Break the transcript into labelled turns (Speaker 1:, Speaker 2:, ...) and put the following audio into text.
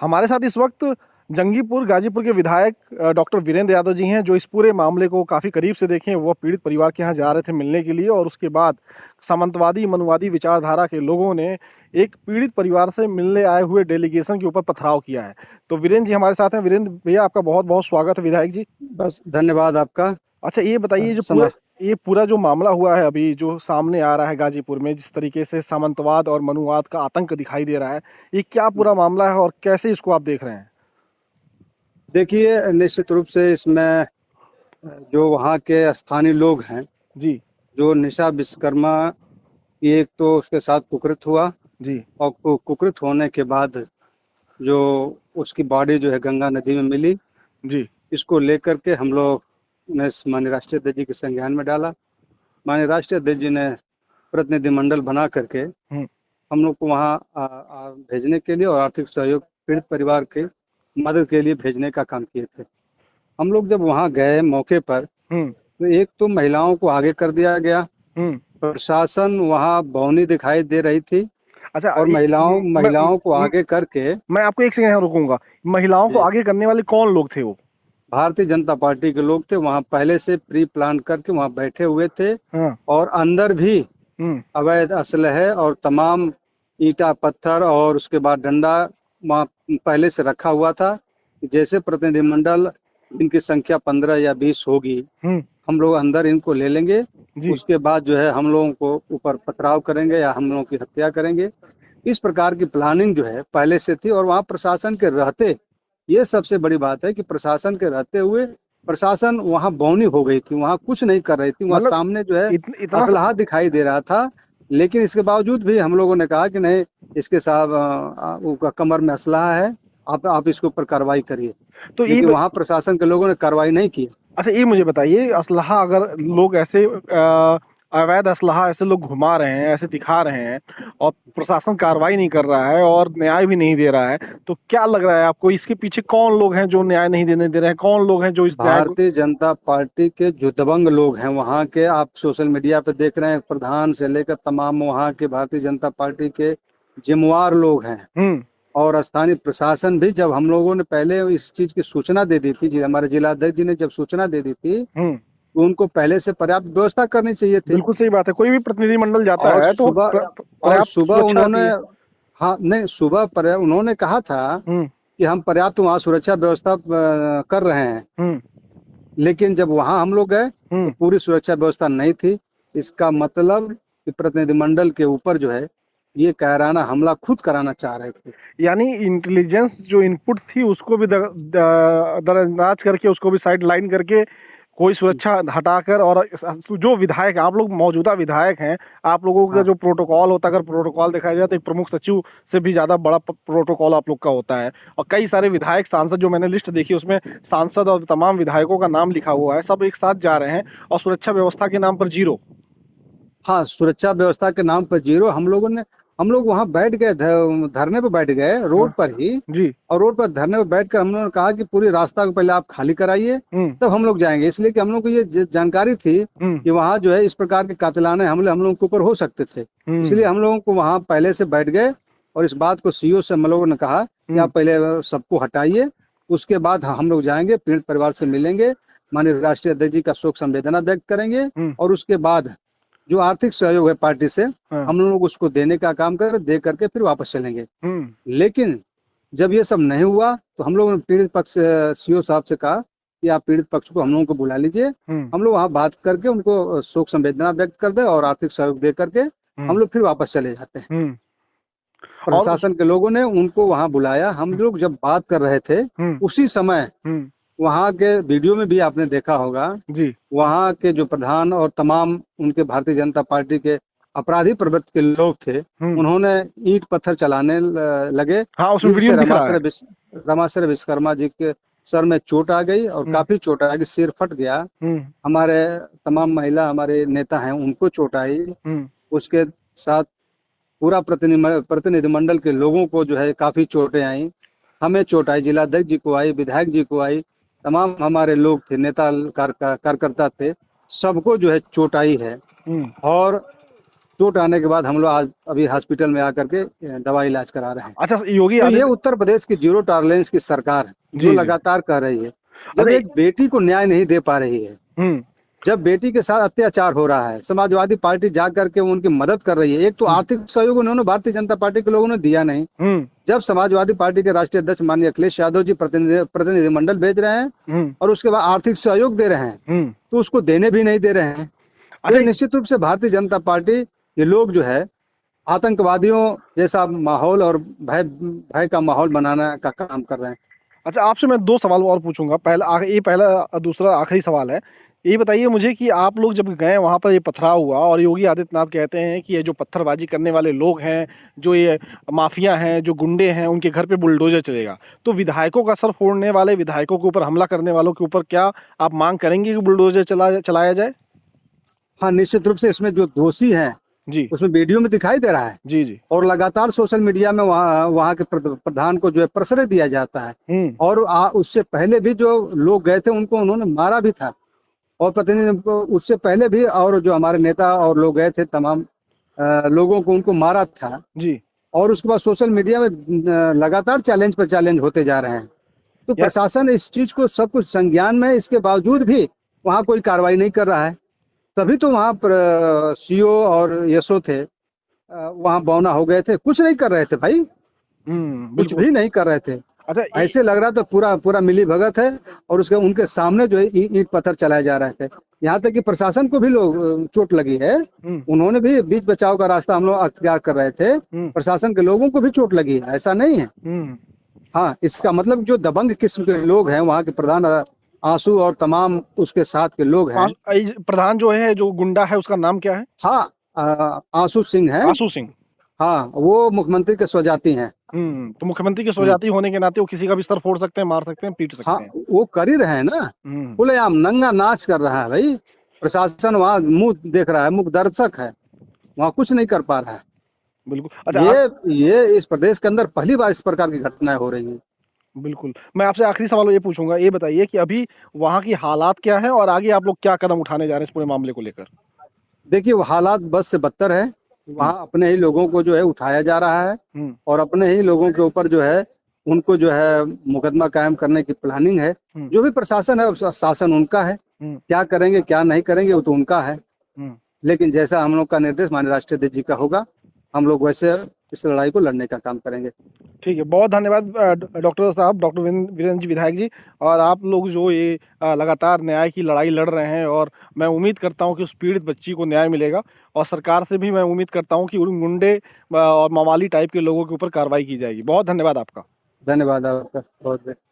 Speaker 1: हमारे साथ इस वक्त जंगीपुर गाजीपुर के विधायक डॉक्टर वीरेंद्र यादव जी हैं, जो इस पूरे मामले को काफ़ी करीब से देखे हैं। वो पीड़ित परिवार के यहाँ जा रहे थे मिलने के लिए और उसके बाद सामंतवादी मनुवादी विचारधारा के लोगों ने एक पीड़ित परिवार से मिलने आए हुए डेलीगेशन के ऊपर पथराव किया है। तो वीरेंद्र जी हमारे साथ हैं। वीरेंद्र भैया, आपका बहुत बहुत स्वागत है विधायक जी।
Speaker 2: बस धन्यवाद आपका।
Speaker 1: अच्छा, ये बताइए, ये पूरा जो मामला हुआ है अभी जो सामने आ रहा है गाजीपुर में, जिस तरीके से सामंतवाद और मनुवाद का आतंक दिखाई दे रहा है, ये क्या पूरा मामला है और कैसे इसको आप देख रहे हैं?
Speaker 2: देखिए, निश्चित रूप से इसमें जो वहाँ के स्थानीय लोग हैं
Speaker 1: जी
Speaker 2: जो निशा विश्वकर्मा की एक तो उसके साथ कुकृत हुआ
Speaker 1: जी
Speaker 2: और कुकृत होने के बाद जो उसकी बॉडी जो है गंगा नदी में मिली,
Speaker 1: जी
Speaker 2: इसको लेकर के हम लोग ने माननीय राष्ट्रीय अध्यक्ष जी के संज्ञान में डाला। माननीय राष्ट्रीय अध्यक्ष जी ने प्रतिनिधिमंडल बना करके हम लोग को वहाँ भेजने के लिए और आर्थिक सहयोग पीड़ित परिवार के मदद के लिए भेजने का काम किए थे। हम लोग जब वहाँ गए मौके पर तो एक तो महिलाओं को आगे कर दिया गया, प्रशासन वहाँ बौनी दिखाई दे रही थी।
Speaker 1: अच्छा,
Speaker 2: और महिलाओं को आगे करके,
Speaker 1: मैं आपको एक सेकंड यहाँ रुकूंगा। महिलाओं को आगे करने वाले कौन लोग थे? वो
Speaker 2: भारतीय जनता पार्टी के लोग थे। वहाँ पहले से प्री प्लान करके वहाँ बैठे हुए थे।
Speaker 1: हाँ।
Speaker 2: और अंदर भी अवैध असलहे और तमाम ईंटा पत्थर और उसके बाद डंडा वहाँ पहले से रखा हुआ था। जैसे प्रतिनिधिमंडल इनकी संख्या 15 या 20 होगी, हम लोग अंदर इनको ले लेंगे। उसके बाद जो है हम लोगों को ऊपर पथराव करेंगे या हम लोगों की हत्या करेंगे। इस प्रकार की प्लानिंग जो है पहले से थी। और वहाँ प्रशासन के रहते, ये सबसे बड़ी बात है कि प्रशासन के रहते हुए प्रशासन वहाँ बौनी हो गई थी, वहाँ कुछ नहीं कर रही थी। वहाँ सामने जो है असलहा दिखाई दे रहा था, लेकिन इसके बावजूद भी हम लोगों ने कहा कि नहीं, इसके साथ कमर में असलहा है, आप इसके ऊपर कार्रवाई करिए। तो लेकिन वहाँ प्रशासन के लोगों ने कार्रवाई नहीं की।
Speaker 1: अच्छा, ये मुझे बताइए, असलहा अगर लोग ऐसे अवैध असलहा ऐसे लोग घुमा रहे हैं, ऐसे दिखा रहे हैं और प्रशासन कार्रवाई नहीं कर रहा है और न्याय भी नहीं दे रहा है, तो क्या लग रहा है आपको, इसके पीछे कौन लोग हैं जो न्याय नहीं देने दे रहे हैं? कौन लोग हैं जो इस
Speaker 2: भारतीय जनता पार्टी के जो दबंग लोग हैं वहाँ के, आप सोशल मीडिया पे देख रहे हैं, प्रधान से लेकर तमाम वहाँ के भारतीय जनता पार्टी के जिम्मेवार लोग हैं। और स्थानीय प्रशासन भी, जब हम लोगों ने पहले इस चीज की सूचना दे दी थी, हमारे जिलाध्यक्ष जी ने जब सूचना दे दी थी, तो उनको पहले से पर्याप्त व्यवस्था करनी चाहिए थी।
Speaker 1: बिल्कुल सही बात है। कोई भी प्रतिनिधिमंडल जाता है तो
Speaker 2: सुबह उन्होंने, हाँ नहीं, सुबह उन्होंने कहा था कि हम पर्याप्त वहाँ सुरक्षा व्यवस्था कर रहे हैं, लेकिन जब वहाँ हम लोग गए तो पूरी सुरक्षा व्यवस्था नहीं थी। इसका मतलब कि प्रतिनिधिमंडल के ऊपर जो है ये कायराना हमला खुद कराना चाह रहे थे।
Speaker 1: यानी इंटेलिजेंस जो इनपुट थी उसको भी दरअंदाज करके, उसको भी साइड लाइन करके, कोई सुरक्षा हटाकर, और जो विधायक, आप लोग मौजूदा विधायक हैं, आप लोगों का जो प्रोटोकॉल होता है, अगर प्रोटोकॉल देखा जाए तो एक प्रमुख सचिव से भी ज्यादा बड़ा प्रोटोकॉल आप लोग का होता है। और कई सारे विधायक सांसद, जो मैंने लिस्ट देखी उसमें सांसद और तमाम विधायकों का नाम लिखा हुआ है, सब एक साथ जा रहे हैं और सुरक्षा व्यवस्था के नाम पर जीरो।
Speaker 2: हाँ, सुरक्षा व्यवस्था के नाम पर जीरो। हम लोग वहाँ बैठ गए, धरने पे बैठ गए रोड पर ही
Speaker 1: जी। और
Speaker 2: रोड पर धरने पे बैठकर हम लोगों ने कहा कि पूरी रास्ता को पहले आप खाली कराइए, तब हम लोग जाएंगे। इसलिए कि हम लोग को ये जानकारी थी कि वहाँ जो है इस प्रकार के कातिलाने हमले हम लोगों के ऊपर हो सकते थे। इसलिए हम लोगों को वहाँ पहले से बैठ गए और इस बात को सीओ से हम लोगों ने कहा कि आप पहले सबको हटाइए, उसके बाद हम लोग जाएंगे, पीड़ित परिवार से मिलेंगे, माननीय राष्ट्रीय अध्यक्ष जी का शोक संवेदना व्यक्त करेंगे और उसके बाद जो आर्थिक सहयोग है पार्टी से, हम लोग उसको देने का काम दे करके फिर वापस चलेंगे। लेकिन जब ये सब नहीं हुआ तो हम लोगों ने पीड़ित पक्ष सीओ साहब से कहा कि आप पीड़ित पक्ष को हम लोगों को बुला लीजिए, हम लोग वहाँ बात करके उनको शोक संवेदना व्यक्त कर दे और आर्थिक सहयोग दे करके हम लोग फिर वापस चले जाते हैं। प्रशासन के लोगों ने उनको वहाँ बुलाया। हम लोग जब बात कर रहे थे उसी समय वहाँ के वीडियो में भी आपने देखा होगा जी, वहाँ के जो प्रधान और तमाम उनके भारतीय जनता पार्टी के अपराधी प्रवृत्ति के लोग थे, उन्होंने ईंट पत्थर चलाने लगे। हाँ, उसमें रमाशर विश्वकर्मा जी के सर में चोट आ गई और काफी चोट आ गई, सिर फट गया। हमारे तमाम महिला हमारे नेता हैं, उनको चोट आई। उसके साथ पूरा प्रतिनिधिमंडल के लोगों को जो है काफी चोटें आई। हमें चोट आई, जिलाध्यक्ष जी को आई, विधायक जी को आई, तमाम हमारे लोग थे, नेता कार्यकर्ता थे, सबको जो है चोट आई है। और चोट आने के बाद हम लोग आज अभी हॉस्पिटल में आकर के दवा इलाज करा रहे हैं।
Speaker 1: अच्छा, योगी
Speaker 2: तो ये
Speaker 1: आदित्य,
Speaker 2: उत्तर प्रदेश की जीरो टॉलरेंस की सरकार है,
Speaker 1: जी
Speaker 2: जो
Speaker 1: जी,
Speaker 2: लगातार कह रही है, जब
Speaker 1: अच्छा,
Speaker 2: एक बेटी को न्याय नहीं दे पा रही है,
Speaker 1: हम्म
Speaker 2: जब बेटी के साथ अत्याचार हो रहा है, समाजवादी पार्टी जा करके उनकी मदद कर रही है। एक तो आर्थिक सहयोग उन्होंने भारतीय जनता पार्टी के लोगों ने दिया नहीं।
Speaker 1: हम्म
Speaker 2: जब समाजवादी पार्टी के राष्ट्रीय अध्यक्ष माननीय अखिलेश यादव जी प्रतिनिधिमंडल भेज रहे हैं
Speaker 1: हम्म
Speaker 2: और उसके बाद आर्थिक सहयोग दे रहे हैं,
Speaker 1: हम्म
Speaker 2: तो उसको देने भी नहीं दे रहे हैं।
Speaker 1: अच्छा,
Speaker 2: तो निश्चित रूप से भारतीय जनता पार्टी, ये लोग जो है आतंकवादियों जैसा माहौल और भय भय का माहौल बनाने का काम कर रहे हैं।
Speaker 1: अच्छा, आपसे मैं दो सवाल और पूछूंगा। ये पहला, दूसरा आखिरी सवाल है। ये बताइए मुझे कि आप लोग जब गए वहां पर, ये पथराव हुआ और योगी आदित्यनाथ कहते हैं कि ये जो पत्थरबाजी करने वाले लोग हैं, जो ये माफिया हैं, जो गुंडे हैं, उनके घर पे बुलडोजर चलेगा, तो विधायकों का सर फोड़ने वाले, विधायकों के ऊपर हमला करने वालों के ऊपर क्या आप मांग करेंगे कि बुलडोजर चलाया जाए?
Speaker 2: हाँ, निश्चित रूप से इसमें जो दोषी हैं
Speaker 1: जी
Speaker 2: उसमें वीडियो में दिखाई दे रहा है
Speaker 1: जी जी।
Speaker 2: और लगातार सोशल मीडिया में वहाँ के प्रधान को जो है प्रश्रय दिया जाता है। और उससे पहले भी जो लोग गए थे उनको उन्होंने मारा भी था, और प्रतिनिधि उससे पहले भी और जो हमारे नेता और लोग गए थे तमाम लोगों को उनको मारा था।
Speaker 1: जी।
Speaker 2: और उसके बाद सोशल मीडिया में लगातार चैलेंज पर चैलेंज होते जा रहे हैं। तो
Speaker 1: या,
Speaker 2: प्रशासन इस चीज को सब कुछ संज्ञान में, इसके बावजूद भी वहाँ कोई कार्रवाई नहीं कर रहा है। तभी तो वहाँ पर सीओ और एसओ थे, वहाँ बौना हो गए थे, कुछ नहीं कर रहे थे भाई, कुछ
Speaker 1: बिल्कुल।
Speaker 2: भी नहीं कर रहे थे।
Speaker 1: अच्छा,
Speaker 2: ऐसे लग रहा था पूरा पूरा मिली भगत है, और उसके उनके सामने जो है ईंट पत्थर चलाए जा रहे थे। यहाँ तक कि प्रशासन को भी लोग चोट लगी है, उन्होंने भी बीच बचाव का रास्ता हम लोग अख्तियार कर रहे थे, प्रशासन के लोगों को भी चोट लगी है, ऐसा नहीं है। हाँ, इसका मतलब जो दबंग किस्म के लोग हैं, वहाँ के प्रधान आंसू और तमाम उसके साथ के लोग हैं।
Speaker 1: प्रधान जो है, जो गुंडा है, उसका नाम क्या है?
Speaker 2: हाँ, आंसू सिंह है।
Speaker 1: आंसू सिंह।
Speaker 2: हाँ, वो मुख्यमंत्री के स्वजाती हैं।
Speaker 1: तो मुख्यमंत्री के स्वजाती होने के नाते वो किसी का भी सर फोड़ सकते हैं, मार सकते हैं, पीट सकते
Speaker 2: हाँ,
Speaker 1: हैं।
Speaker 2: वो कर ही रहे हैं ना, खुलेआम नंगा नाच कर रहा है भाई। प्रशासन वहाँ मुंह देख रहा है, मुख दर्शक है, वहाँ कुछ नहीं कर पा रहा है।
Speaker 1: बिल्कुल। अच्छा,
Speaker 2: ये इस प्रदेश के अंदर पहली बार इस प्रकार की घटनाएं हो रही हैं।
Speaker 1: बिल्कुल। मैं आपसे आखिरी सवाल ये पूछूंगा, ये बताइए कि अभी वहाँ की हालात क्या है और आगे आप लोग क्या कदम उठाने जा रहे हैं इस पूरे मामले को लेकर?
Speaker 2: देखिए, वो हालात बस से बदतर है। वहाँ अपने ही लोगों को जो है उठाया जा रहा है, और अपने ही लोगों के ऊपर जो है उनको जो है मुकदमा कायम करने की प्लानिंग है। जो भी प्रशासन है, शासन उनका है, क्या करेंगे क्या नहीं करेंगे वो तो उनका है। लेकिन जैसा हम लोग का निर्देश माननीय राष्ट्रीय अध्यक्ष जी का होगा, हम लोग वैसे इस लड़ाई को लड़ने का काम करेंगे।
Speaker 1: ठीक है, बहुत धन्यवाद डॉक्टर साहब, डॉक्टर वीरेंद्र जी विधायक जी। और आप लोग जो ये लगातार न्याय की लड़ाई लड़ रहे हैं, और मैं उम्मीद करता हूं कि उस पीड़ित बच्ची को न्याय मिलेगा, और सरकार से भी मैं उम्मीद करता हूं कि उन गुंडे और मवाली टाइप के लोगों के ऊपर कार्रवाई की जाएगी। बहुत धन्यवाद आपका।
Speaker 2: धन्यवाद आपका बहुत बहुत।